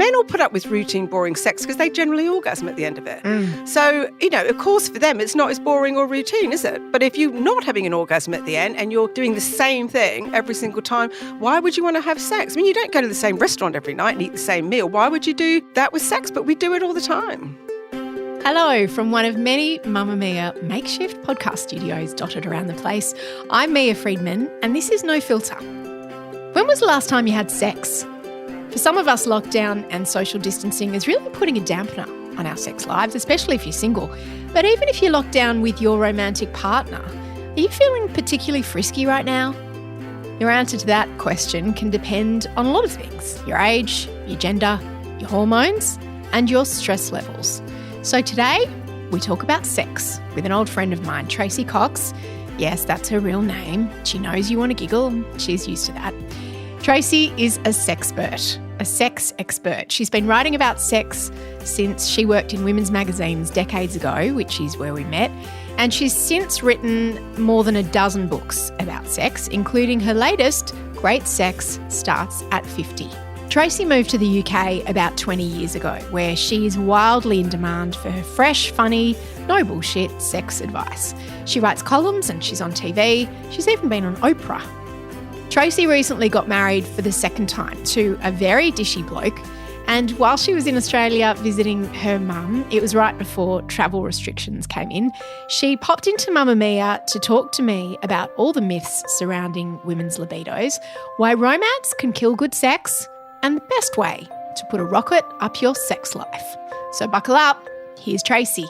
Men will put up with routine, boring sex because they generally orgasm at the end of it. So, of course, for them, it's not as boring or routine, is it? But if you're not having an orgasm at the end and you're doing the same thing every single time, why would you want to have sex? I mean, you don't go to the same restaurant every night and eat the same meal. Why would you do that with sex? But we do it all the time. Hello from one of many Mamma Mia makeshift podcast studios dotted around the place. I'm Mia Friedman and this is No Filter. When was the last time you had sex? For some of us, lockdown and social distancing is really putting a dampener on our sex lives, especially if you're single. But even if you're locked down with your romantic partner, are you feeling particularly frisky right now? Your answer to that question can depend on a lot of things: your age, your gender, your hormones, and your stress levels. So today, we talk about sex with an old friend of mine, Tracey Cox. Yes, that's her real name. She knows you want to giggle. She's used to that. Tracey is a sex expert. She's been writing about sex since she worked in women's magazines decades ago, which is where we met. And she's since written more than a dozen books about sex, including her latest, Great Sex Starts at 50. Tracey moved to the UK about 20 years ago, where she is wildly in demand for her fresh, funny, no bullshit sex advice. She writes columns and she's on TV. She's even been on Oprah. Tracey recently got married for the second time to a very dishy bloke, and while she was in Australia visiting her mum, it was right before travel restrictions came in, she popped into Mamma Mia to talk to me about all the myths surrounding women's libidos, why romance can kill good sex, and the best way to put a rocket up your sex life. So buckle up, here's Tracey.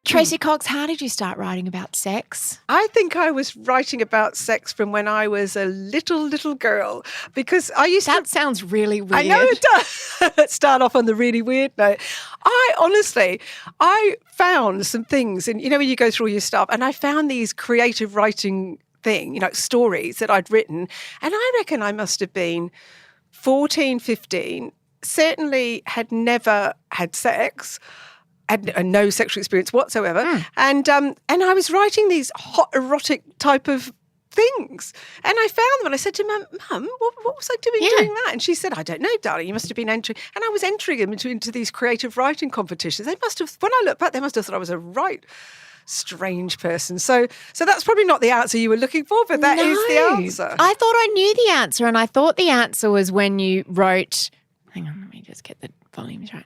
Tracey Cox, how did you start writing about sex? I think I was writing about sex from when I was a little girl, because I used That sounds really weird. I know it does. Let's start off on the really weird note. I found some things, and when you go through all your stuff, and I found these creative writing stories that I'd written, and I reckon I must have been 14, 15, certainly had never had sex, had no sexual experience whatsoever. And I was writing these hot erotic type of things. And I found them and I said to Mum, what was I doing that? And she said, I don't know, darling, you must have been entering. And I was entering them into these creative writing competitions. They must have, when I look back, they must have thought I was a right strange person. So that's probably not the answer you were looking for, but that is the answer. I thought I knew the answer, and I thought the answer was when you wrote, hang on, let me just get the volumes right.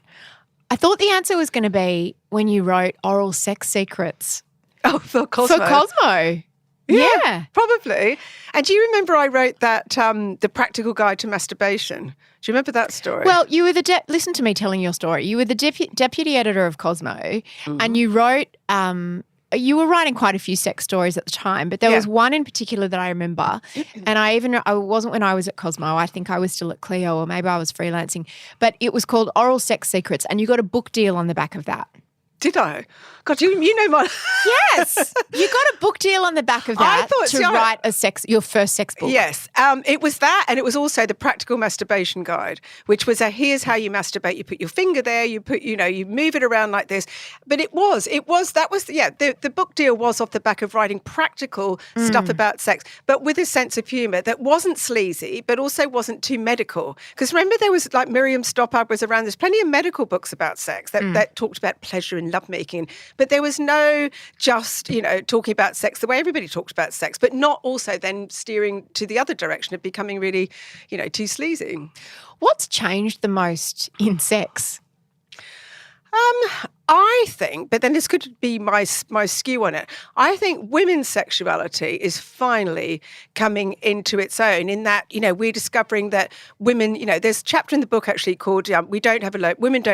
I thought the answer was going to be when you wrote Oral Sex Secrets. Oh, for Cosmo. For Cosmo. Yeah. Probably. And do you remember I wrote that, The Practical Guide to Masturbation? Do you remember that story? Well, you were listen to me telling your story. You were the deputy editor of Cosmo, and you wrote, you were writing quite a few sex stories at the time, but there was one in particular that I remember, and I wasn't when I was at Cosmo. I think I was still at Clio, or maybe I was freelancing, but it was called Oral Sex Secrets, and you got a book deal on the back of that. Did I? God, you know my... Yes. You got a book deal on the back of that write your first sex book. Yes. It was that, and it was also the Practical Masturbation Guide, which was here's how you masturbate. You put your finger there, you move it around like this. But the book deal was off the back of writing practical stuff about sex, but with a sense of humour that wasn't sleazy, but also wasn't too medical. Because remember, there was like Miriam Stoppard was around. There's plenty of medical books about sex that talked about pleasure and lovemaking, but there was no just, talking about sex the way everybody talked about sex, but not also then steering to the other direction of becoming really, too sleazy. What's changed the most in sex? I think, but then this could be my skew on it, I think women's sexuality is finally coming into its own in that, we're discovering that women, there's a chapter in the book actually called Women Don't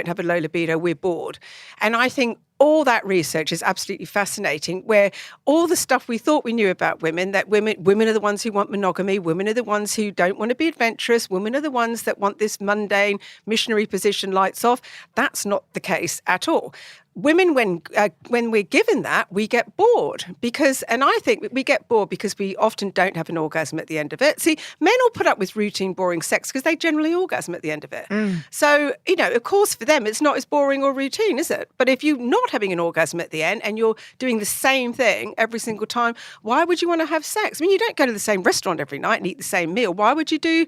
Have a Low Libido, We're Bored. And I think all that research is absolutely fascinating, where all the stuff we thought we knew about women, that women are the ones who want monogamy, women are the ones who don't want to be adventurous, women are the ones that want this mundane missionary position, lights off. That's not the case at all. Women, when we're given that, we get bored and I think we get bored because we often don't have an orgasm at the end of it. See, men will put up with routine, boring sex because they generally orgasm at the end of it. So, of course, for them, it's not as boring or routine, is it? But if you're not having an orgasm at the end and you're doing the same thing every single time, why would you want to have sex? I mean, you don't go to the same restaurant every night and eat the same meal. Why would you do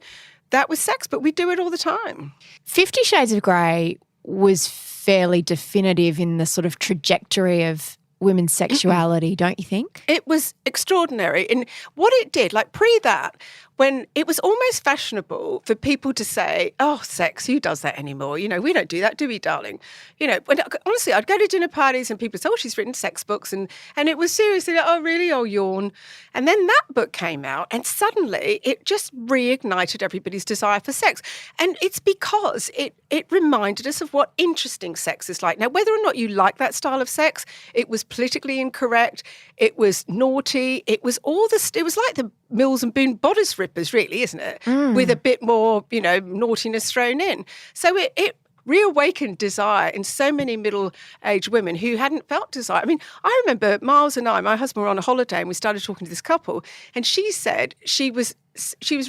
that was sex, but we do it all the time. 50 Shades of Grey was fairly definitive in the sort of trajectory of women's sexuality, don't you think? It was extraordinary. And what it did, like pre that, when it was almost fashionable for people to say, oh, sex, who does that anymore? You know, we don't do that, do we, darling? You know, when, honestly, I'd go to dinner parties and people say, oh, she's written sex books. And it was seriously like, oh, really? Oh, yawn. And then that book came out and suddenly it just reignited everybody's desire for sex. And it's because it reminded us of what interesting sex is like. Now, whether or not you like that style of sex, it was politically incorrect, it was naughty, it was it was like the Mills and Boon bodice rippers, really, isn't it? With a bit more, you know, naughtiness thrown in. So it reawakened desire in so many middle-aged women who hadn't felt desire. I mean, I remember Miles and I, my husband, were on a holiday and we started talking to this couple, and she said she was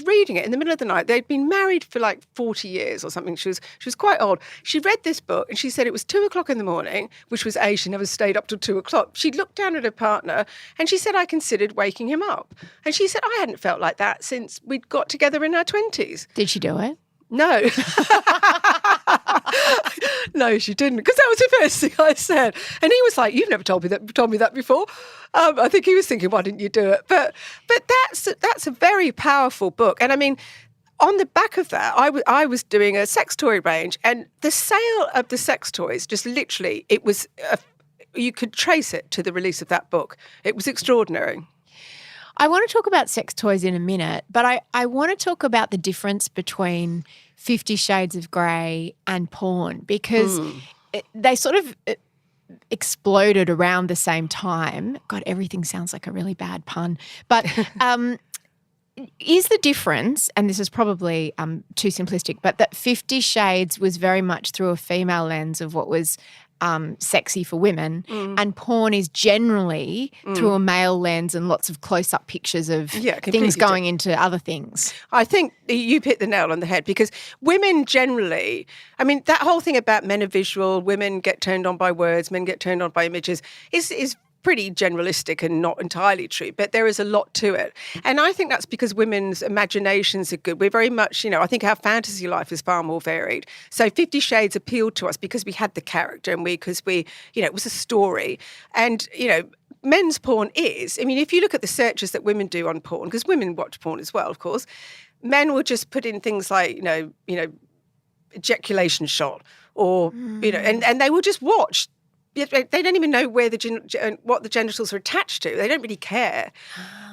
reading it in the middle of the night. They'd been married for like 40 years or something. She was quite old. She read this book and she said it was 2:00 in the morning, which was she never stayed up till 2:00. She looked down at her partner and she said, I considered waking him up. And she said, I hadn't felt like that since we'd got together in our 20s. Did she do it? No. No, she didn't, because that was the first thing I said. And he was like, you've never told me that before. I think he was thinking, why didn't you do it? But that's a very powerful book. And I mean, on the back of that, I was doing a sex toy range, and the sale of the sex toys, just literally, it was, you could trace it to the release of that book. It was extraordinary. I want to talk about sex toys in a minute, but I want to talk about the difference between 50 Shades of Grey and porn, because they sort of exploded around the same time. God, everything sounds like a really bad pun. But is the difference, and this is probably too simplistic, but that 50 Shades was very much through a female lens of what was sexy for women, and porn is generally through a male lens and lots of close-up pictures of things going into other things. I think you've hit the nail on the head, because women generally, I mean, that whole thing about men are visual, women get turned on by words, men get turned on by images is pretty generalistic and not entirely true, but there is a lot to it. And I think that's because women's imaginations are good. We're very much, you know, I think our fantasy life is far more varied. So 50 Shades appealed to us because we had the character and because we, you know, it was a story. And, you know, men's porn is, I mean, if you look at the searches that women do on porn, because women watch porn as well, of course, men will just put in things like, you know, ejaculation shot or, you know, and they will just watch. They don't even know where what the genitals are attached to. They don't really care.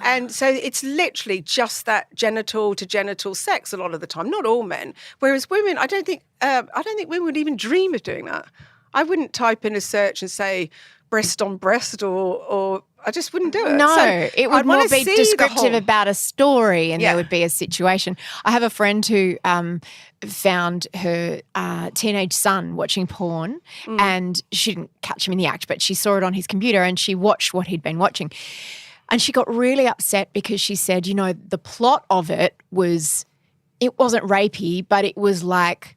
And so it's literally just that genital to genital sex a lot of the time, not all men. Whereas women, I don't think women would even dream of doing that. I wouldn't type in a search and say breast on breast or I just wouldn't do it. No, so it would more be descriptive about a story, and there would be a situation. I have a friend who found her teenage son watching porn, and she didn't catch him in the act, but she saw it on his computer and she watched what he'd been watching. And she got really upset because she said, you know, the plot of it wasn't rapey, but it was like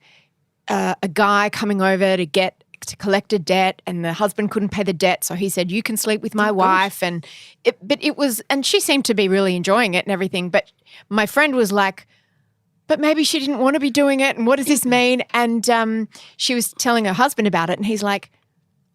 a guy coming over to collect a debt, and the husband couldn't pay the debt, so he said, you can sleep with my wife. And she seemed to be really enjoying it and everything, but my friend was like, but maybe she didn't want to be doing it, and what does this mean? And she was telling her husband about it, and he's like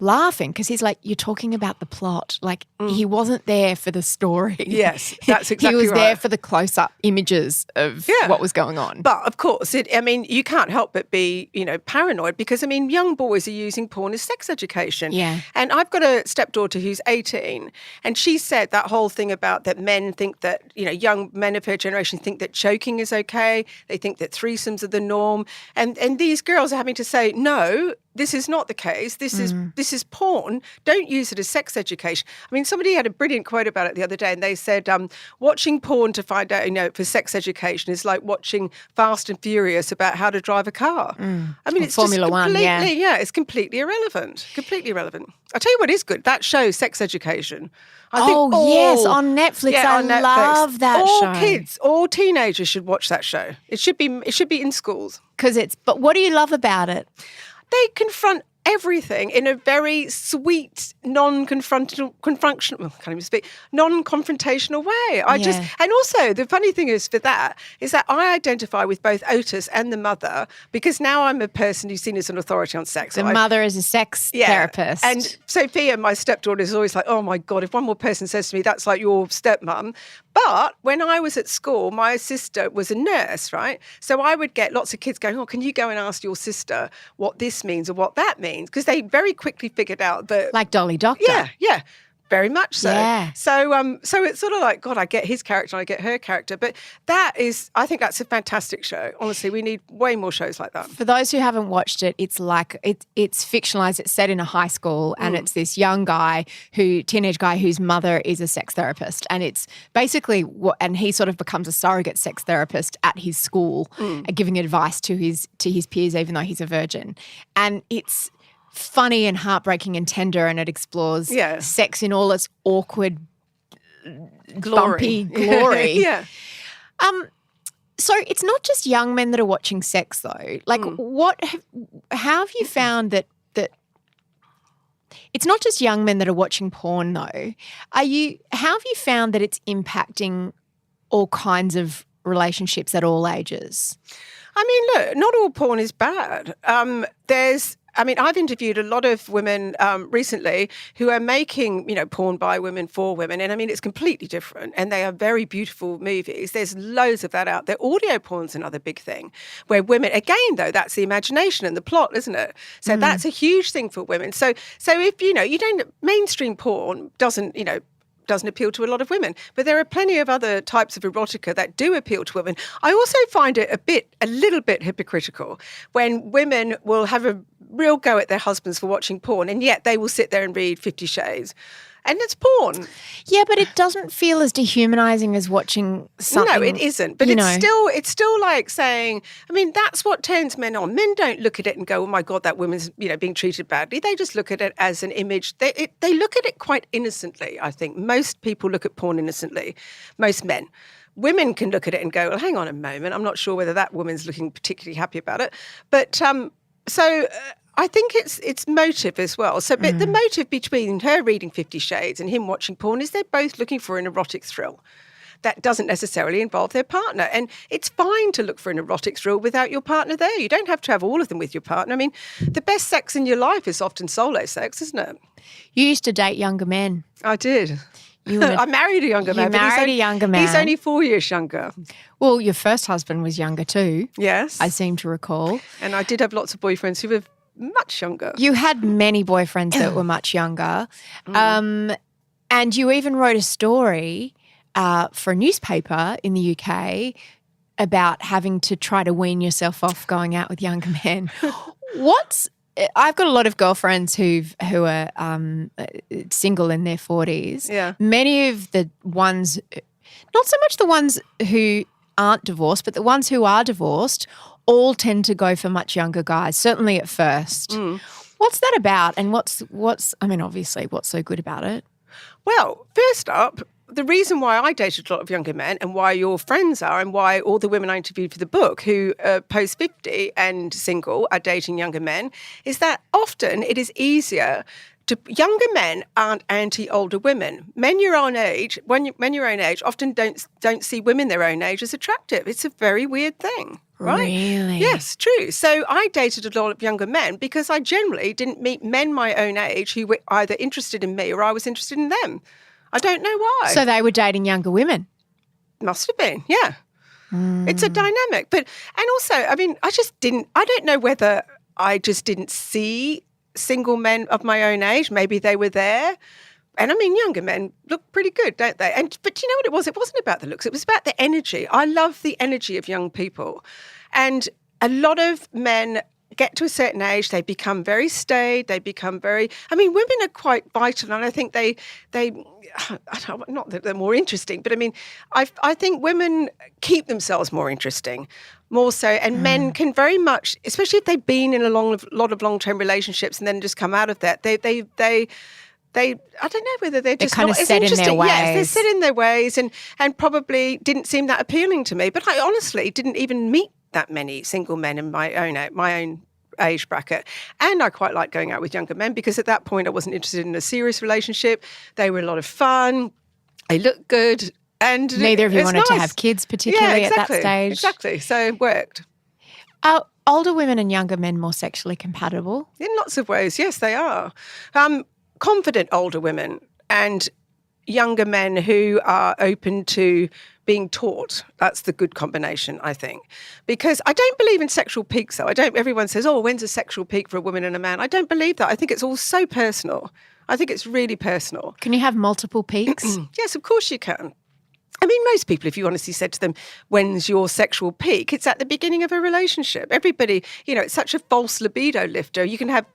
laughing because he's like, you're talking about the plot. Like he wasn't there for the story. Yes, that's exactly right. He was there for the close-up images of what was going on. But of course, you can't help but be, you know, paranoid because, I mean, young boys are using porn as sex education. Yeah. And I've got a stepdaughter who's 18, and she said that whole thing about that men think that, you know, young men of her generation think that choking is okay. They think that threesomes are the norm. And these girls are having to say, no, this is not the case. This is porn. Don't use it as sex education. I mean, somebody had a brilliant quote about it the other day, and they said, watching porn to find out, you know, for sex education is like watching Fast and Furious about how to drive a car. I mean, it's Formula just One, it's completely irrelevant. Completely irrelevant. I'll tell you what is good. That show, Sex Education. I think yes, on Netflix. Yeah, I love that show. All kids, all teenagers should watch that show. It should be in schools. But what do you love about it? They confront everything in a very sweet, non-confrontational way. And also the funny thing is that I identify with both Otis and the mother, because now I'm a person who's seen as an authority on sex. The mother is a sex therapist. And Sophia, my stepdaughter, is always like, oh my God, if one more person says to me, that's like your stepmum. But when I was at school, my sister was a nurse, right? So I would get lots of kids going, oh, can you go and ask your sister what this means or what that means? Because they very quickly figured out that... Like Dolly Doctor. Yeah. Very much so. Yeah. So it's sort of like, God, I get his character and I get her character. But I think that's a fantastic show. Honestly, we need way more shows like that. For those who haven't watched it, it's like it's fictionalized. It's set in a high school, and it's this young teenage guy whose mother is a sex therapist, and it's basically and he sort of becomes a surrogate sex therapist at his school, giving advice to his peers, even though he's a virgin, and it's funny and heartbreaking and tender, and it explores sex in all its awkward, bumpy glory. Yeah. So it's not just young men that are watching sex, though. Like, how have you found that it's not just young men that are watching porn, though? How have you found that it's impacting all kinds of relationships at all ages? I mean, look, not all porn is bad. I've interviewed a lot of women recently who are making, porn by women for women. And it's completely different. And they are very beautiful movies. There's loads of that out there. Audio porn's another big thing where women, again, though, that's the imagination and the plot, isn't it? So that's a huge thing for women. So if, mainstream porn doesn't appeal to a lot of women, but there are plenty of other types of erotica that do appeal to women. I also find it a little bit hypocritical when women will have a real go at their husbands for watching porn, and yet they will sit there and read 50 Shades. And it's porn. Yeah, but it doesn't feel as dehumanizing as watching something. No, it isn't. But it's still like saying, that's what turns men on. Men don't look at it and go, oh my God, that woman's, being treated badly. They just look at it as an image. They look at it quite innocently, I think. Most people look at porn innocently. Most men. Women can look at it and go, well, hang on a moment. I'm not sure whether that woman's looking particularly happy about it. But I think it's motive as well. So but the motive between her reading 50 Shades and him watching porn is they're both looking for an erotic thrill. That doesn't necessarily involve their partner. And it's fine to look for an erotic thrill without your partner there. You don't have to have all of them with your partner. The best sex in your life is often solo sex, isn't it? You used to date younger men. I did. I married a younger man. He's only 4 years younger. Well, your first husband was younger too. Yes. I seem to recall. And I did have lots of boyfriends who were much younger. You had many boyfriends that were much younger. And you even wrote a story for a newspaper in the UK about having to try to wean yourself off going out with younger men. I've got a lot of girlfriends who are single in their 40s. Yeah. Many of the ones, not so much the ones who aren't divorced, but the ones who are divorced all tend to go for much younger guys, certainly at first. What's that about? And obviously, what's so good about it? Well, first up, the reason why I dated a lot of younger men and why your friends are and why all the women I interviewed for the book who are post 50 and single are dating younger men is that often it is easier younger men aren't anti-older women. Men your own age, when your own age, often don't see women their own age as attractive. It's a very weird thing, right? Really? Yes, true. So I dated a lot of younger men because I generally didn't meet men my own age who were either interested in me or I was interested in them. I don't know why. So they were dating younger women? Must have been, yeah. It's a dynamic. And also, I don't know whether I just didn't see single men of my own age. Maybe they were there. And younger men look pretty good, don't they? But you know what it was? It wasn't about the looks. It was about the energy. I love the energy of young people. And a lot of men get to a certain age, they become very staid, they become very, women are quite vital, and I think they not that they're more interesting, but I think women keep themselves more interesting, more so, and men can very much, especially if they've been in a lot of long-term relationships and then just come out of that, they I don't know whether they're just kind of set in their ways. Yes, they're set in their ways and probably didn't seem that appealing to me, but I honestly didn't even meet that many single men in my own age bracket. And I quite like going out with younger men because at that point I wasn't interested in a serious relationship. They were a lot of fun. They looked good. And neither of you wanted to have kids particularly at that stage. Exactly. So it worked. Are older women and younger men more sexually compatible? In lots of ways, yes, they are. Confident older women and younger men who are open to being taught. That's the good combination, I think. Because I don't believe in sexual peaks, though. Everyone says, oh, when's a sexual peak for a woman and a man? I don't believe that. I think it's all so personal. I think it's really personal. Can you have multiple peaks? Yes, of course you can. I mean, most people, if you honestly said to them, when's your sexual peak? It's at the beginning of a relationship. Everybody, it's such a false libido lifter. You can have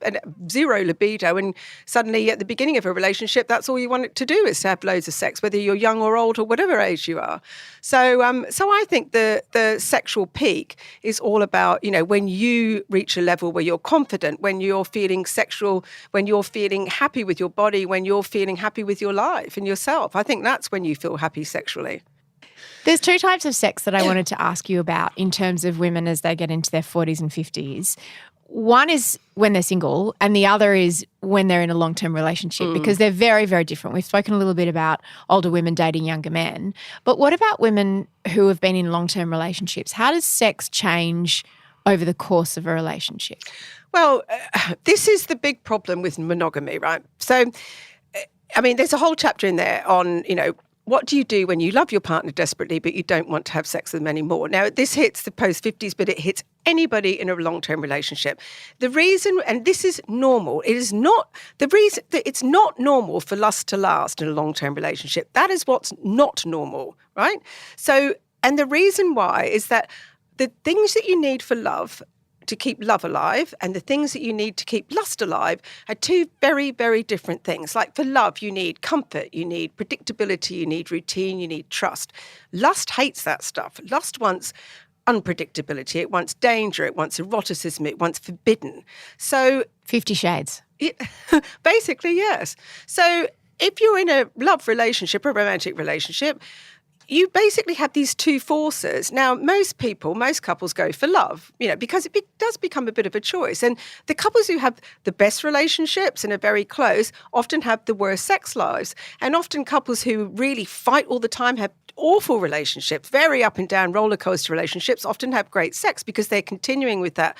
zero libido and suddenly at the beginning of a relationship, that's all you want it to do is to have loads of sex, whether you're young or old or whatever age you are. So I think the sexual peak is all about, when you reach a level where you're confident, when you're feeling sexual, when you're feeling happy with your body, when you're feeling happy with your life and yourself. I think that's when you feel happy sexually. There's two types of sex that I wanted to ask you about in terms of women as they get into their 40s and 50s. One is when they're single and the other is when they're in a long-term relationship because they're very, very different. We've spoken a little bit about older women dating younger men. But what about women who have been in long-term relationships? How does sex change over the course of a relationship? Well, this is the big problem with monogamy, right? So, I mean, there's a whole chapter in there on, what do you do when you love your partner desperately but you don't want to have sex with them anymore? Now, this hits the post-50s, but it hits anybody in a long-term relationship. The reason, and this is normal, it's not normal for lust to last in a long-term relationship. That is what's not normal, right? So, and the reason why is that the things that you need for love to keep love alive and the things that you need to keep lust alive are two very, very different things. Like for love, you need comfort, you need predictability, you need routine, you need trust. Lust hates that stuff. Lust wants unpredictability, it wants danger, it wants eroticism, it wants forbidden. So 50 Shades. Basically, yes. So if you're in a love relationship, a romantic relationship, you basically have these two forces. Now, most couples go for love, because it does become a bit of a choice. And the couples who have the best relationships and are very close often have the worst sex lives. And often couples who really fight all the time have awful relationships, very up and down roller coaster relationships, often have great sex because they're continuing with that,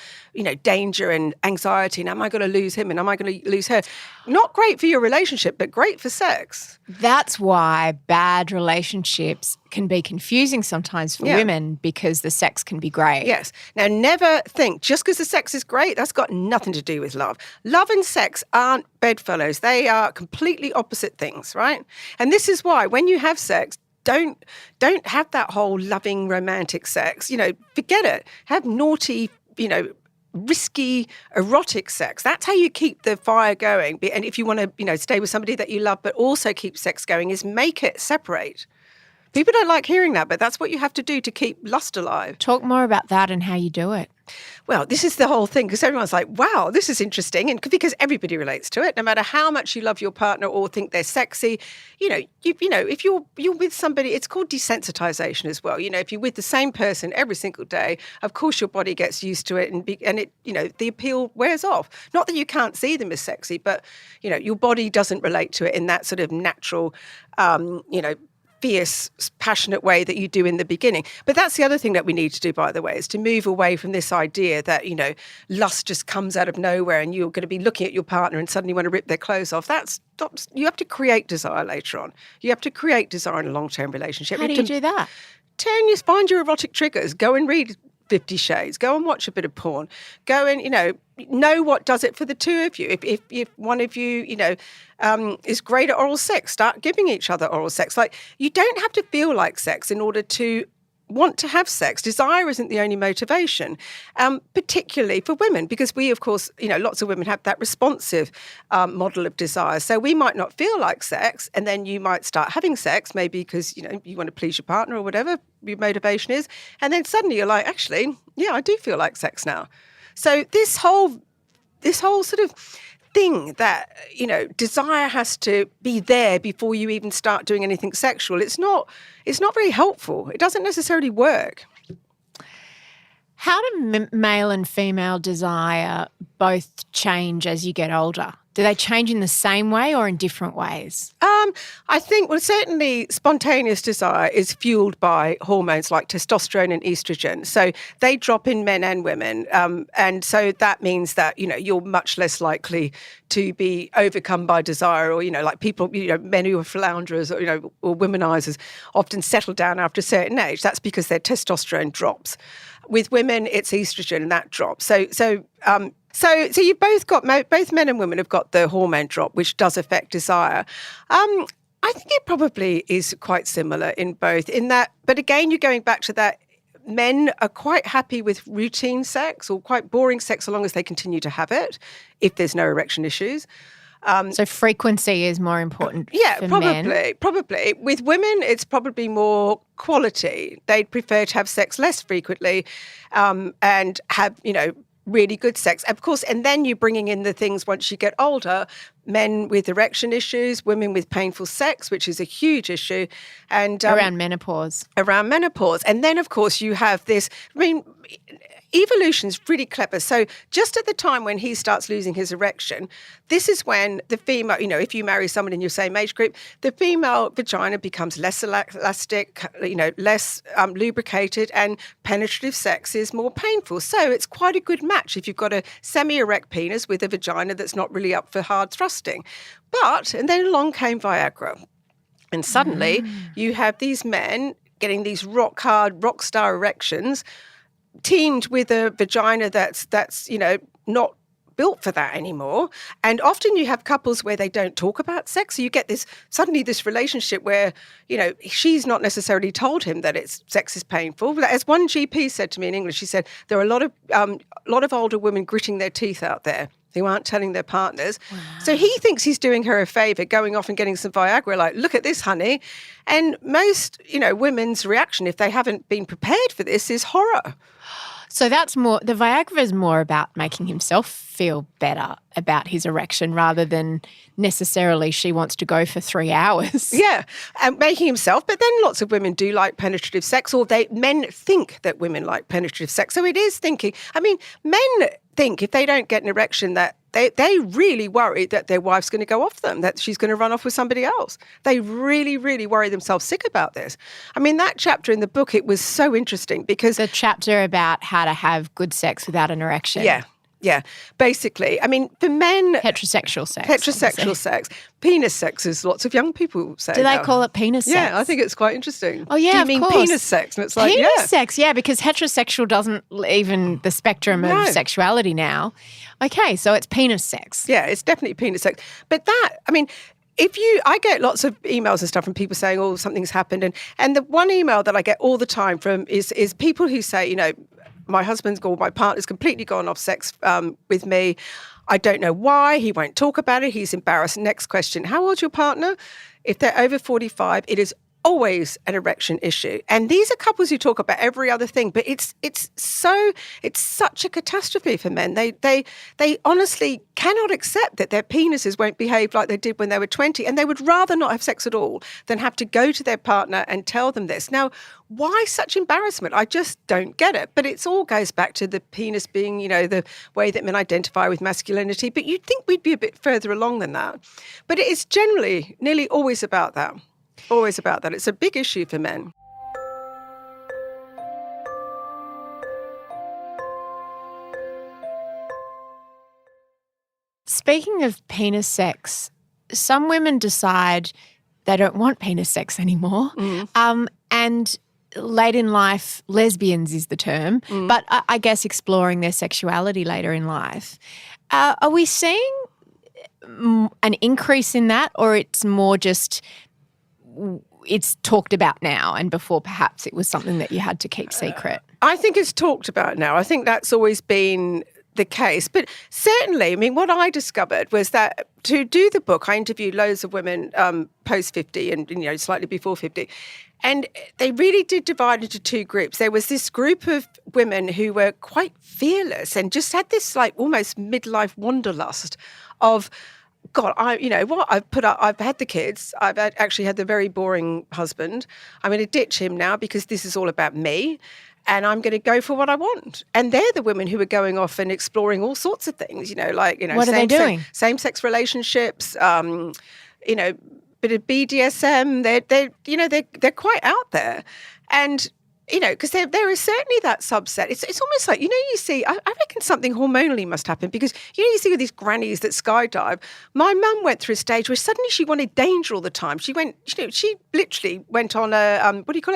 danger and anxiety. And am I going to lose him and am I going to lose her? Not great for your relationship, but great for sex. That's why bad relationships can be confusing sometimes for women because the sex can be great. Yes. Now, never think just because the sex is great, that's got nothing to do with love. Love and sex aren't bedfellows. They are completely opposite things, right? And this is why when you have sex, don't have that whole loving romantic sex. Forget it. Have naughty, risky, erotic sex. That's how you keep the fire going. And if you want to, stay with somebody that you love but also keep sex going, is make it separate. People don't like hearing that, but that's what you have to do to keep lust alive. Talk more about that and how you do it. Well, this is the whole thing because everyone's like, wow, this is interesting. And because everybody relates to it, no matter how much you love your partner or think they're sexy, if you're with somebody, it's called desensitization as well. If you're with the same person every single day, of course your body gets used to it and it, the appeal wears off. Not that you can't see them as sexy, but, your body doesn't relate to it in that sort of natural, fierce, passionate way that you do in the beginning. But that's the other thing that we need to do, by the way, is to move away from this idea that, lust just comes out of nowhere and you're going to be looking at your partner and suddenly want to rip their clothes off. You have to create desire later on. You have to create desire in a long-term relationship. How do you do that? Find your erotic triggers. Go and read 50 Shades. Go and watch a bit of porn. Go and, know what does it for the two of you. If one of you, is great at oral sex, start giving each other oral sex. Like, you don't have to feel like sex in order to want to have sex. Desire isn't the only motivation, particularly for women, because we, of course, lots of women have that responsive model of desire. So we might not feel like sex, and then you might start having sex, maybe because, you want to please your partner or whatever your motivation is. And then suddenly you're like, actually, yeah, I do feel like sex now. So this whole sort of thing that, desire has to be there before you even start doing anything sexual, it's not very helpful. It doesn't necessarily work. How do male and female desire both change as you get older? Do they change in the same way or in different ways? I think, well, certainly spontaneous desire is fueled by hormones like testosterone and estrogen. So they drop in men and women. And so that means that, you're much less likely to be overcome by desire or, like people, men who are flounderers or womanizers often settle down after a certain age. That's because their testosterone drops. With women, it's estrogen and that drops. So you've both men and women have got the hormone drop, which does affect desire. I think it probably is quite similar in both. In that, but again, you're going back to that. Men are quite happy with routine sex or quite boring sex, so long as they continue to have it, if there's no erection issues. So frequency is more important. Yeah, for probably. men. Probably. With women, it's probably more quality. They'd prefer to have sex less frequently, and have really good sex. Of course, and then you're bringing in the things once you get older, men with erection issues, women with painful sex, which is a huge issue. And around menopause. And then, of course, you have this, evolution's really clever. So just at the time when he starts losing his erection, this is when the female, if you marry someone in your same age group, the female vagina becomes less elastic, less lubricated, and penetrative sex is more painful. So it's quite a good match if you've got a semi-erect penis with a vagina that's not really up for hard thrusting. And then along came Viagra. And suddenly you have these men getting these rock-hard, rock star erections, teamed with a vagina that's not built for that anymore. And often you have couples where they don't talk about sex. So you get this relationship where, she's not necessarily told him that sex is painful. As one GP said to me in English, she said, there are a lot of older women gritting their teeth out there who aren't telling their partners. Wow. So he thinks he's doing her a favour, going off and getting some Viagra, like, look at this, honey. And most, women's reaction, if they haven't been prepared for this, is horror. So that's more, the Viagra is more about making himself feel better about his erection rather than necessarily she wants to go for 3 hours. Yeah, and making himself. But then lots of women do like penetrative sex, or men think that women like penetrative sex. So it is thinking. Men think if they don't get an erection that they really worry that their wife's going to go off them, that she's going to run off with somebody else. They really, really worry themselves sick about this. That chapter in the book, it was so interesting because... The chapter about how to have good sex without an erection. Yeah, basically. For men... Heterosexual sex. Heterosexual sex. Penis sex is lots of young people say. Do they call it penis sex? Yeah, I think it's quite interesting. Oh, yeah, Do you mean penis sex? And it's like, penis sex, yeah, because heterosexual doesn't even the spectrum of sexuality now. Okay, so it's penis sex. Yeah, it's definitely penis sex. But that, I get lots of emails and stuff from people saying, oh, something's happened. And the one email that I get all the time from is people who say, my husband's gone, my partner's completely gone off sex with me. I don't know why. He won't talk about it. He's embarrassed. Next question. How old's your partner? If they're over 45, it is always an erection issue. And these are couples who talk about every other thing, but it's such a catastrophe for men. They honestly cannot accept that their penises won't behave like they did when they were 20, and they would rather not have sex at all than have to go to their partner and tell them this. Now, why such embarrassment? I just don't get it. But it all goes back to the penis being, the way that men identify with masculinity. But you'd think we'd be a bit further along than that. But it is generally nearly always about that. Always about that. It's a big issue for men. Speaking of penis sex, some women decide they don't want penis sex anymore. And late in life, lesbians is the term, but I guess exploring their sexuality later in life. Are we seeing an increase in that, or it's more just it's talked about now and before perhaps it was something that you had to keep secret? I think it's talked about now. I think that's always been the case. But certainly, what I discovered was that to do the book, I interviewed loads of women post 50 and, slightly before 50. And they really did divide into two groups. There was this group of women who were quite fearless and just had this almost midlife wanderlust of, God, I've had the kids. I've actually had the very boring husband. I'm going to ditch him now because this is all about me. and I'm going to go for what I want. And they're the women who are going off and exploring all sorts of things, what are they doing? Same-sex relationships, bit of BDSM. They're quite out there. And because there is certainly that subset. It's almost like, you see, I reckon something hormonally must happen because, you see all these grannies that skydive. My mum went through a stage where suddenly she wanted danger all the time. She went, she literally went on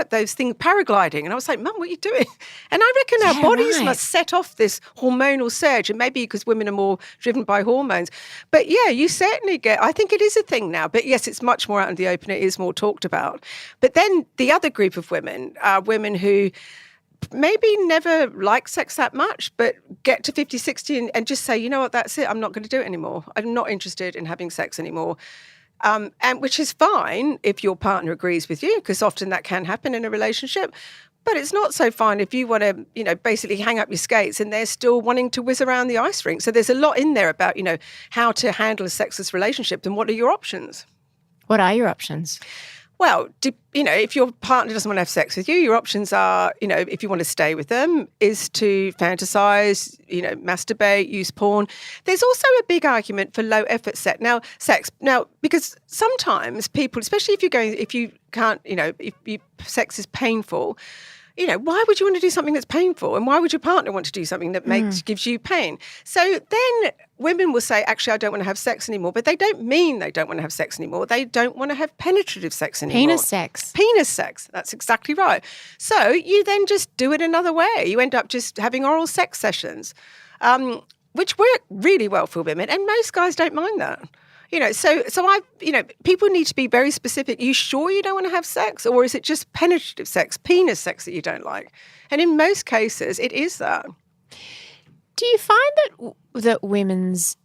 those things, paragliding. And I was like, Mum, what are you doing? And I reckon our bodies must set off this hormonal surge. And maybe because women are more driven by hormones. But yeah, you certainly I think it is a thing now. But yes, it's much more out in the open. It is more talked about. But then the other group of women are women who maybe never like sex that much, but get to 50, 60 and just say, you know what, that's it. I'm not going to do it anymore. I'm not interested in having sex anymore. And which is fine if your partner agrees with you, because often that can happen in a relationship. But it's not so fine if you want to, basically hang up your skates and they're still wanting to whiz around the ice rink. So there's a lot in there about, how to handle a sexless relationship and what are your options. What are your options? Well, if your partner doesn't want to have sex with you, your options are, if you want to stay with them, is to fantasize, masturbate, use porn. There's also a big argument for low effort sex. Now, because sometimes people, especially if you can't, if sex is painful, why would you want to do something that's painful? And why would your partner want to do something that gives you pain? So then women will say, actually, I don't want to have sex anymore. But they don't mean they don't want to have sex anymore. They don't want to have penetrative sex anymore. Penis sex. Penis sex. That's exactly right. So you then just do it another way. You end up just having oral sex sessions, which work really well for women. And most guys don't mind that. People need to be very specific. Are you sure you don't want to have sex? Or is it just penetrative sex, penis sex that you don't like? And in most cases, it is that. Do you find that women's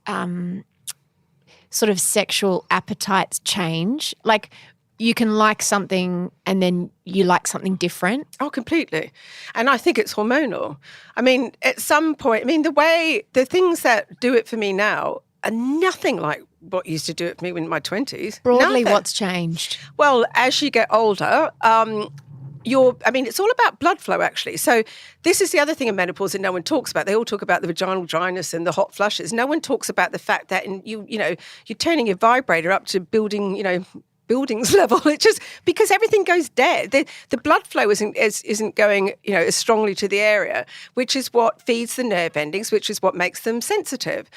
sort of sexual appetites change? Like you can like something and then you like something different? Oh, completely. And I think it's hormonal. I mean, at some point, the things that do it for me now are nothing like what used to do it for me in my 20s. Broadly, Nothing. What's changed? Well, as you get older, it's all about blood flow, actually. So this is the other thing in menopause that no one talks about. They all talk about the vaginal dryness and the hot flushes. No one talks about the fact that you're turning your vibrator up to buildings level. It's just because everything goes dead. The blood flow isn't going as strongly to the area, which is what feeds the nerve endings, which is what makes them sensitive.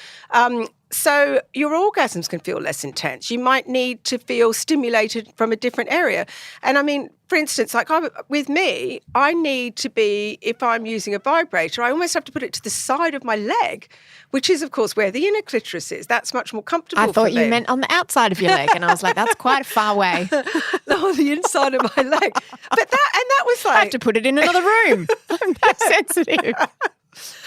So your orgasms can feel less intense. You might need to feel stimulated from a different area. And I mean, for instance, with me, I need to be, if I'm using a vibrator, I almost have to put it to the side of my leg, which is, of course, where the inner clitoris is. That's much more comfortable I thought you meant on the outside of your leg, and I was like, that's quite a far way. No, the inside of my leg. But that was like... I have to put it in another room. I'm that sensitive.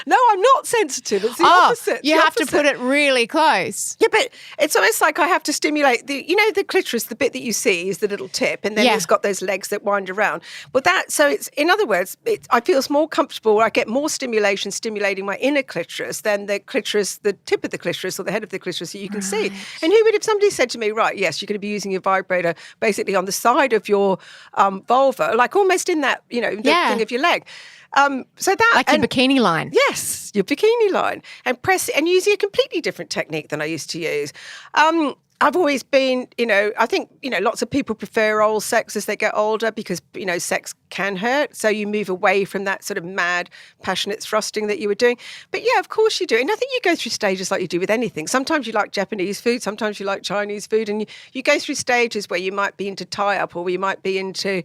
No, I'm not sensitive. It's the opposite. You have to put it really close. Yeah, but it's almost like I have to stimulate the clitoris, the bit that you see is the little tip, and then it's got those legs that wind around. But it's, in other words, I feel more comfortable. I get more stimulation stimulating my inner clitoris than the clitoris, the tip of the clitoris or the head of the clitoris that you can see. And if somebody said to me, right, yes, you're going to be using your vibrator basically on the side of your vulva, like almost in that, the thing of your leg. So that like your bikini line. Yes, your bikini line, and press and using a completely different technique than I used to use. I've always been, I think, lots of people prefer oral sex as they get older because, sex can hurt. So you move away from that sort of mad, passionate thrusting that you were doing. But yeah, of course you do. And I think you go through stages like you do with anything. Sometimes you like Japanese food, sometimes you like Chinese food, and you go through stages where you might be into tie-up or where you might be into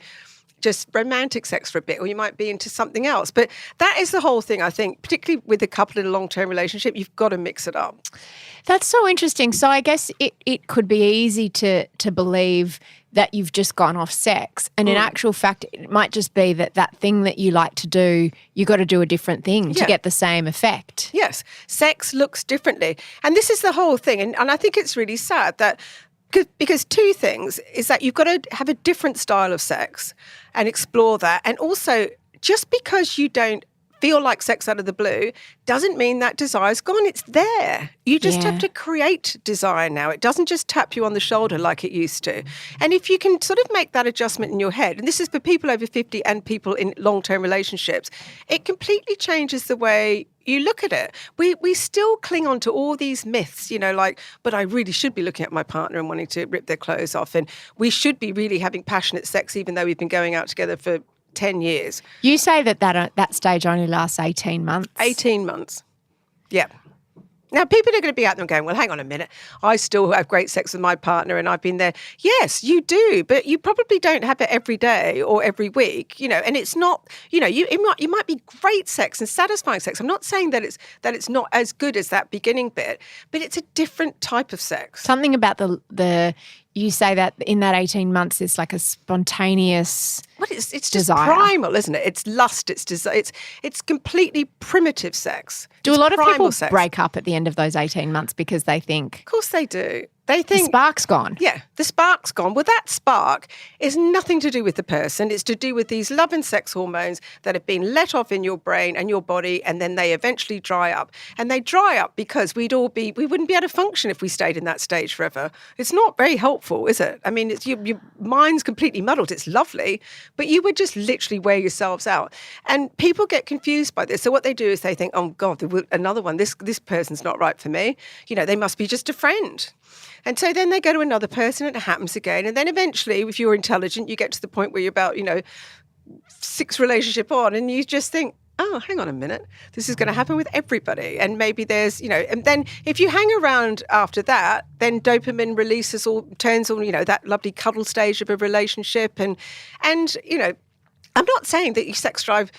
just romantic sex for a bit, or you might be into something else. But that is the whole thing, I think, particularly with a couple in a long-term relationship, you've got to mix it up. That's so interesting. So I guess it could be easy to believe that you've just gone off sex. And in actual fact, it might just be that thing that you like to do, you got to do a different thing to get the same effect. Yes. Sex looks differently. And this is the whole thing. And I think it's really sad that because two things is that you've got to have a different style of sex and explore that. And also, just because you don't feel like sex out of the blue doesn't mean that desire's gone. It's there. You just have to create desire now. It doesn't just tap you on the shoulder like it used to. And if you can sort of make that adjustment in your head, and this is for people over 50 and people in long-term relationships, it completely changes the way you look at it. We still cling on to all these myths, like, but I really should be looking at my partner and wanting to rip their clothes off. And we should be really having passionate sex even though we've been going out together for 10 years. You say that stage only lasts 18 months. 18 months. Yeah. Now, people are going to be out there going, well, hang on a minute. I still have great sex with my partner and I've been there. Yes, you do, but you probably don't have it every day or every week, and it's not, you might be great sex and satisfying sex. I'm not saying that it's not as good as that beginning bit, but it's a different type of sex. Something about you say that in that 18 months, it's like a spontaneous it's just desire. Primal, isn't it? It's lust, it's desire, it's completely primitive sex. Do a lot of people sex. break up at the end of those 18 months because they think... Of course they do. They think... The spark's gone. Yeah, the spark's gone. Well, that spark is nothing to do with the person. It's to do with these love and sex hormones that have been let off in your brain and your body, and then they eventually dry up. And they dry up because we wouldn't be able to function if we stayed in that stage forever. It's not very helpful, is it? I mean, your mind's completely muddled. It's lovely, but you would just literally wear yourselves out. And people get confused by this. So what they do is they think, oh, God, another one. This person's not right for me. They must be just a friend. And so then they go to another person and it happens again. And then eventually, if you're intelligent, you get to the point where you're about, 6 relationship on and you just think, oh, hang on a minute, this is going to happen with everybody. And maybe there's, and then if you hang around after that, then dopamine releases turns on, that lovely cuddle stage of a relationship. And I'm not saying that your sex drive,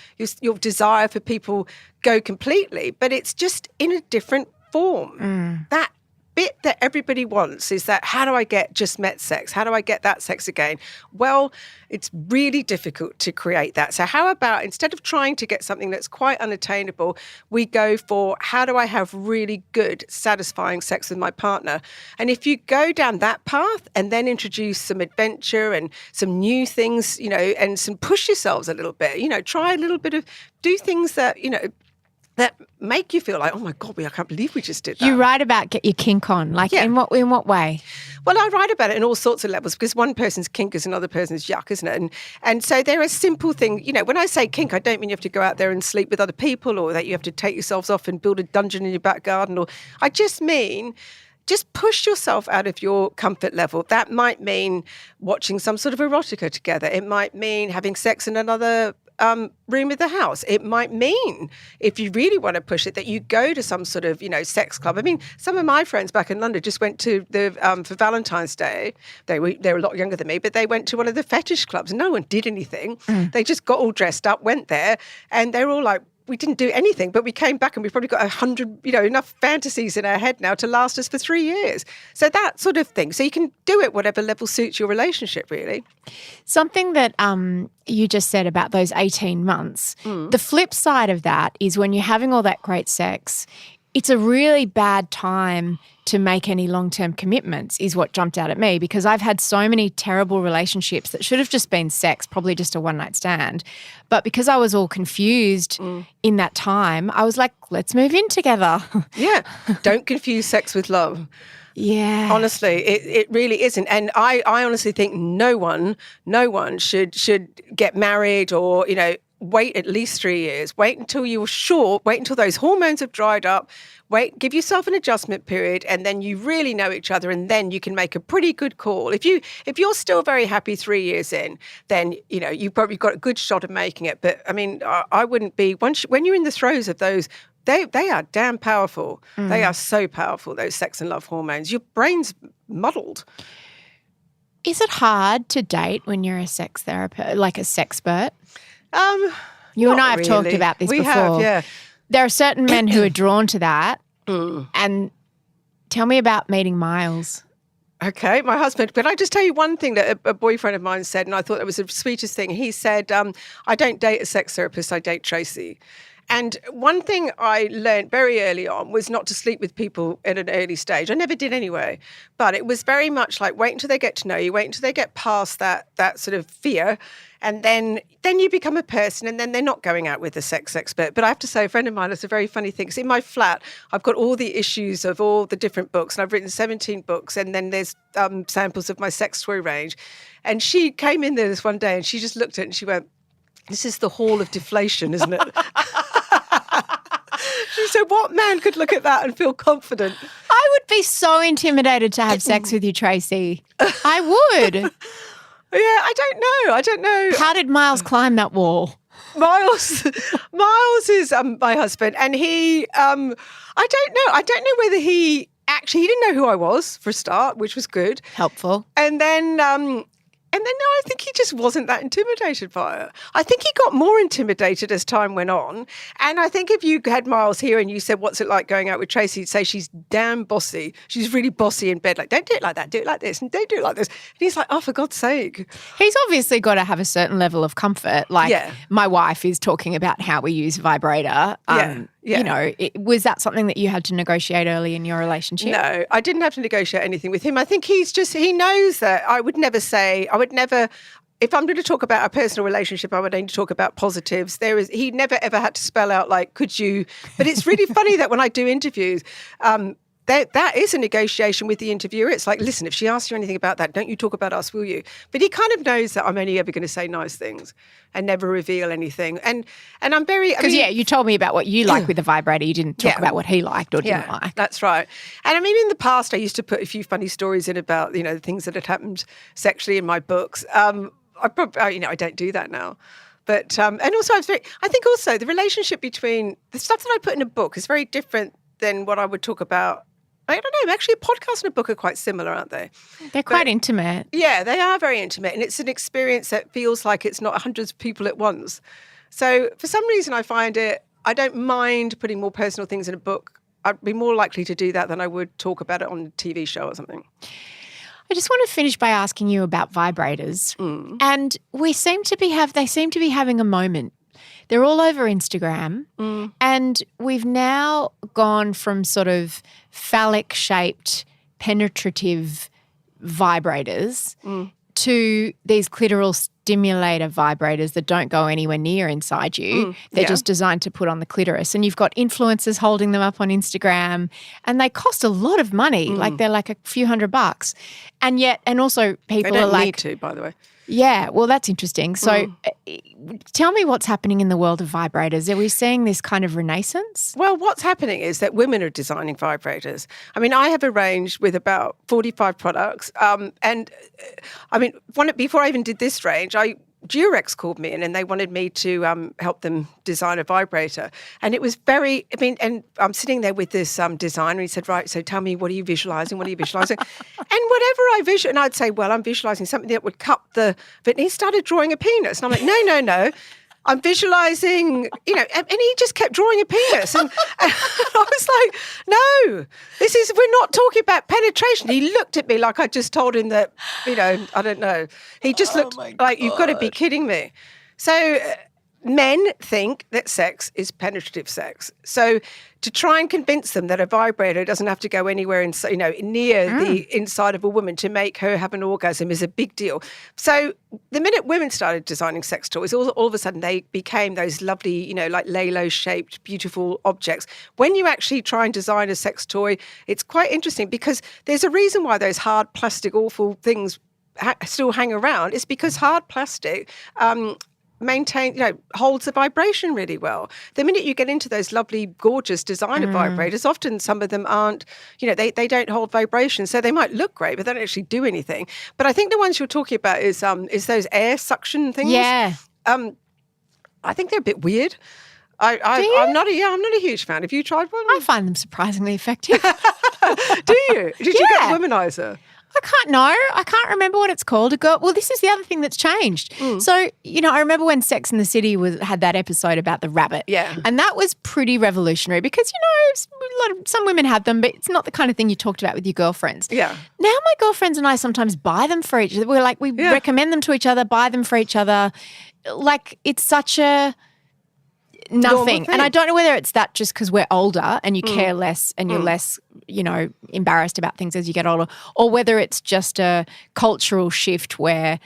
your desire for people go completely, but it's just in a different form. That bit that everybody wants is that, how do I get just met sex? How do I get that sex again? Well, it's really difficult to create that. So how about instead of trying to get something that's quite unattainable, we go for, how do I have really good, satisfying sex with my partner? And if you go down that path and then introduce some adventure and some new things, and some push yourselves a little bit, try a little bit of, do things that, that make you feel like, oh my God, I can't believe we just did that. You write about get your kink on, in what way? Well, I write about it in all sorts of levels because one person's kink is another person's yuck, isn't it? And so there are simple things, when I say kink, I don't mean you have to go out there and sleep with other people or that you have to take yourselves off and build a dungeon in your back garden. Or I just mean, just push yourself out of your comfort level. That might mean watching some sort of erotica together. It might mean having sex in another room of the house. It might mean, if you really want to push it, that you go to some sort of, sex club. I mean, some of my friends back in London just went to the for Valentine's Day. They were a lot younger than me, but they went to one of the fetish clubs. No one did anything. They just got all dressed up, went there, and they were all like, we didn't do anything, but we came back and we've probably got 100, enough fantasies in our head now to last us for 3 years. So that sort of thing. So you can do it whatever level suits your relationship, really. Something that you just said about those 18 months, the flip side of that is when you're having all that great sex, it's a really bad time to make any long-term commitments is what jumped out at me, because I've had so many terrible relationships that should have just been sex, probably just a one-night stand. But because I was all confused in that time, I was like, let's move in together. Yeah. Don't confuse sex with love. Yeah. Honestly, it really isn't. And I honestly think no one should get married or, wait at least 3 years. Wait until you're sure. Wait until those hormones have dried up. Give yourself an adjustment period, and then you really know each other, and then you can make a pretty good call. If you're still very happy 3 years in, then you've probably got a good shot of making it. But I mean, I wouldn't be when you're in the throes of those. They are damn powerful. They are so powerful. Those sex and love hormones. Your brain's muddled. Is it hard to date when you're a sex therapist, like a sexpert? You and I have talked about this before. We have, yeah. There are certain men who are drawn to that. And tell me about meeting Miles. Okay, my husband. But I just tell you one thing that a boyfriend of mine said, and I thought it was the sweetest thing. He said, I don't date a sex therapist, I date Tracey. And one thing I learned very early on was not to sleep with people at an early stage. I never did anyway, but it was very much like wait until they get to know you, wait until they get past that sort of fear, and then you become a person, and then they're not going out with a sex expert. But I have to say, a friend of mine, it's a very funny thing, because in my flat, I've got all the issues of all the different books, and I've written 17 books, and then there's samples of my sex toy range. And she came in there this one day, and she just looked at it, and she went, "This is the hall of deflation, isn't it?" She said, "What man could look at that and feel confident?" I would be so intimidated to have sex with you, Tracey. I would. Yeah, I don't know. How did Miles climb that wall? Miles is my husband, and he, I don't know whether he didn't know who I was for a start, which was good. Helpful. And then no, I think he just wasn't that intimidated by it. I think he got more intimidated as time went on. And I think if you had Miles here and you said, "What's it like going out with Tracey?" He'd say, "She's damn bossy. She's really bossy in bed. Like, don't do it like that. Do it like this. And don't do it like this." And he's like, "Oh, for God's sake." He's obviously got to have a certain level of comfort. Like my wife is talking about how we use vibrator. You know, was that something that you had to negotiate early in your relationship? No, I didn't have to negotiate anything with him. I think he knows that I would never, if I'm going to talk about a personal relationship, I would only talk about positives. He never ever had to spell out like, could you, but it's really funny that when I do interviews, that is a negotiation with the interviewer. It's like, listen, if she asks you anything about that, don't you talk about us, will you? But he kind of knows that I'm only ever going to say nice things and never reveal anything. And I'm very... Because, you told me about what you like with the vibrator. You didn't talk about what he liked or didn't like. That's right. And I mean, in the past, I used to put a few funny stories in about, the things that had happened sexually in my books. I don't do that now. But, and also, I think also the relationship between the stuff that I put in a book is very different than what I would talk about. I don't know. Actually, a podcast and a book are quite similar, aren't they? They're quite intimate. Yeah, they are very intimate. And it's an experience that feels like it's not hundreds of people at once. So for some reason, I don't mind putting more personal things in a book. I'd be more likely to do that than I would talk about it on a TV show or something. I just want to finish by asking you about vibrators. And they seem to be having a moment. They're all over Instagram, and we've now gone from sort of phallic-shaped, penetrative vibrators to these clitoral stimulator vibrators that don't go anywhere near inside you. They're just designed to put on the clitoris. And you've got influencers holding them up on Instagram, and they cost a lot of money. Like they're like a few $100. And also people they don't are like... need to, by the way. Yeah, well, that's interesting. So tell me what's happening in the world of vibrators. Are we seeing this kind of renaissance? Well, what's happening is that women are designing vibrators. I mean, I have a range with about 45 products. Before I even did this range, Durex called me in and they wanted me to help them design a vibrator. And it was and I'm sitting there with this designer. He said, "Right, so tell me, what are you visualizing? What are you visualizing?" And whatever I visualize, and I'd say, "Well, I'm visualizing something that would cut the..." But he started drawing a penis. And I'm like, no. I'm visualizing, and he just kept drawing a penis. And I was like, no, we're not talking about penetration. He looked at me like I just told him that, I don't know. He just looked like, you've got to be kidding me. So men think that sex is penetrative sex. So to try and convince them that a vibrator doesn't have to go anywhere near the inside of a woman to make her have an orgasm is a big deal. So the minute women started designing sex toys, all of a sudden they became those lovely, like Lalo-shaped, beautiful objects. When you actually try and design a sex toy, it's quite interesting because there's a reason why those hard plastic awful things still hang around. It's because hard plastic holds the vibration really well. The minute you get into those lovely, gorgeous designer vibrators, often some of them aren't, they don't hold vibration. So they might look great, but they don't actually do anything. But I think the ones you're talking about is those air suction things. Yeah. I think they're a bit weird. I'm not a huge fan. Have you tried one? I find them surprisingly effective. Do you? Did you get a womanizer? I can't remember what it's called. Well, this is the other thing that's changed. So, I remember when Sex and the City had that episode about the rabbit. Yeah. And that was pretty revolutionary because, some women had them, but it's not the kind of thing you talked about with your girlfriends. Yeah. Now my girlfriends and I sometimes buy them for each other. We recommend them to each other, buy them for each other. Like, it's such a... nothing. thing. And I don't know whether it's that just because we're older and you care less and you're less, embarrassed about things as you get older, or whether it's just a cultural shift where,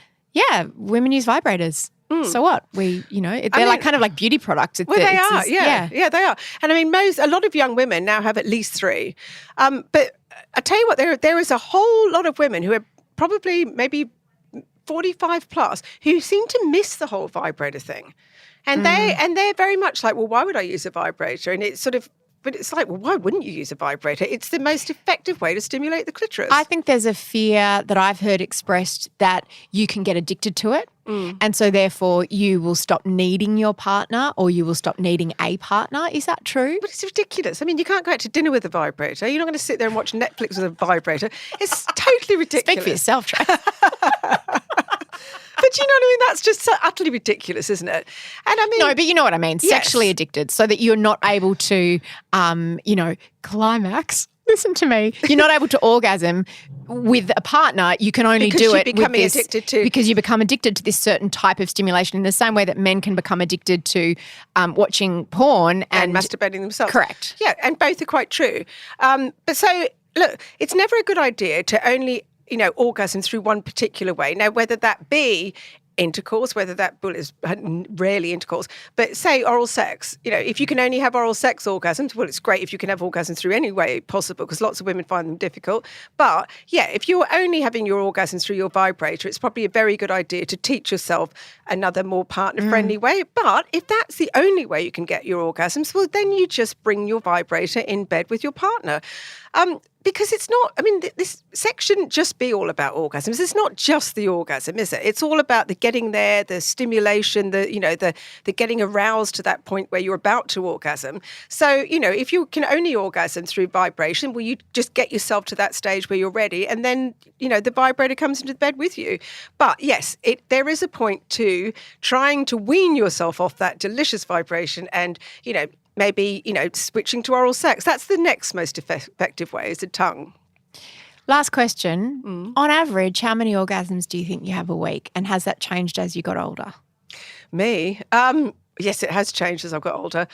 women use vibrators. So what? They're kind of like beauty products. They are. Yeah, they are. And I mean, a lot of young women now have at least 3. But I tell you what, there is a whole lot of women who are probably maybe 45 plus who seem to miss the whole vibrator thing. And they're very much like, well, why would I use a vibrator? And it's sort of, but it's like, well, why wouldn't you use a vibrator? It's the most effective way to stimulate the clitoris. I think there's a fear that I've heard expressed that you can get addicted to it. And so therefore you will stop needing your partner or you will stop needing a partner. Is that true? But it's ridiculous. I mean, you can't go out to dinner with a vibrator. You're not going to sit there and watch Netflix with a vibrator. It's totally ridiculous. Speak for yourself, Trace. But you know what I mean? That's just so utterly ridiculous, isn't it? And I mean, no, but you know what I mean. Yes. Sexually addicted, so that you're not able to, climax. Listen to me. You're not able to orgasm with a partner. You can only do it because you become addicted to this certain type of stimulation in the same way that men can become addicted to watching porn and masturbating themselves. Correct. Yeah, and both are quite true. But so, look, it's never a good idea to only orgasm through one particular way. Now, whether that be intercourse, whether that is rarely intercourse, but say oral sex, if you can only have oral sex orgasms, well, it's great if you can have orgasms through any way possible because lots of women find them difficult. But if you're only having your orgasms through your vibrator, it's probably a very good idea to teach yourself another more partner-friendly way. But if that's the only way you can get your orgasms, well, then you just bring your vibrator in bed with your partner. Because it's not, I mean, this sex shouldn't just be all about orgasms. It's not just the orgasm, is it? It's all about the getting there, the stimulation, the getting aroused to that point where you're about to orgasm. So, if you can only orgasm through vibration, well, you just get yourself to that stage where you're ready and then, the vibrator comes into the bed with you. But yes, there is a point to trying to wean yourself off that delicious vibration and, maybe, switching to oral sex. That's the next most effective way is the tongue. Last question. On average, how many orgasms do you think you have a week? And has that changed as you got older? Me? Yes, it has changed as I've got older.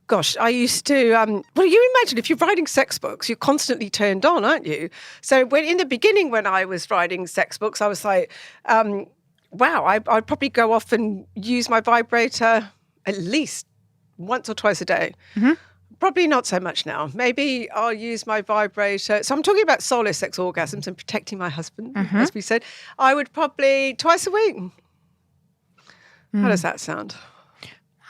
Gosh, I used to, you imagine if you're writing sex books, you're constantly turned on, aren't you? So in the beginning when I was writing sex books, I was like, wow, I'd probably go off and use my vibrator at least once or twice a day. Mm-hmm. Probably not so much now. Maybe I'll use my vibrator. So I'm talking about solo sex orgasms and protecting my husband, as we said. I would probably twice a week. How does that sound?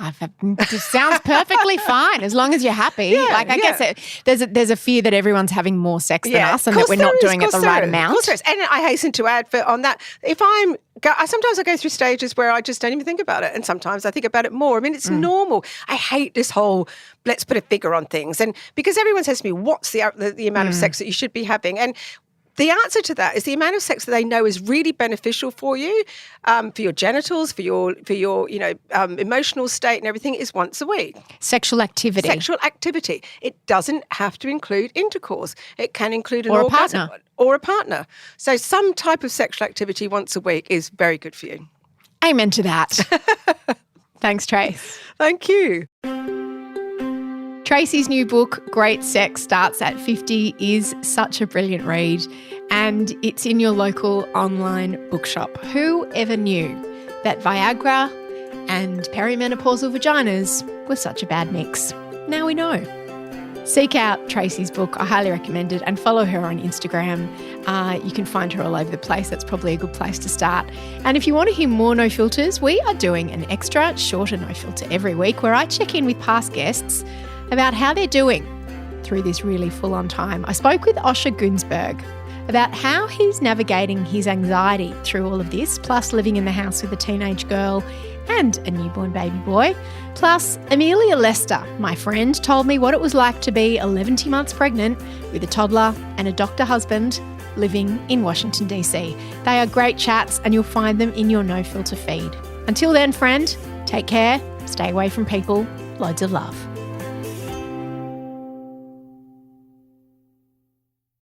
It sounds perfectly fine as long as you're happy. I guess there's a fear that everyone's having more sex than us and that we're not doing it the right amount. Of course there is. And I hasten to add on that, sometimes I go through stages where I just don't even think about it, and sometimes I think about it more. I mean, it's normal. I hate this whole let's put a figure on things, and because everyone says to me, "What's the amount of sex that you should be having?" and the answer to that is the amount of sex that they know is really beneficial for you, for your genitals, for your emotional state and everything is once a week. Sexual activity. It doesn't have to include intercourse. It can include an orgasm. Partner. Or a partner. So some type of sexual activity once a week is very good for you. Amen to that. Thanks, Trace. Thank you. Tracey's new book, Great Sex Starts at 50, is such a brilliant read, and it's in your local online bookshop. Who ever knew that Viagra and perimenopausal vaginas were such a bad mix? Now we know. Seek out Tracey's book. I highly recommend it, and follow her on Instagram. You can find her all over the place. That's probably a good place to start. And if you want to hear more No Filters, we are doing an extra shorter No Filter every week where I check in with past guests about how they're doing through this really full-on time. I spoke with Osher Gunsberg about how he's navigating his anxiety through all of this, plus living in the house with a teenage girl and a newborn baby boy. Plus, Amelia Lester, my friend, told me what it was like to be 11 months pregnant with a toddler and a doctor husband living in Washington, DC. They are great chats and you'll find them in your No Filter feed. Until then, friend, take care, stay away from people, loads of love.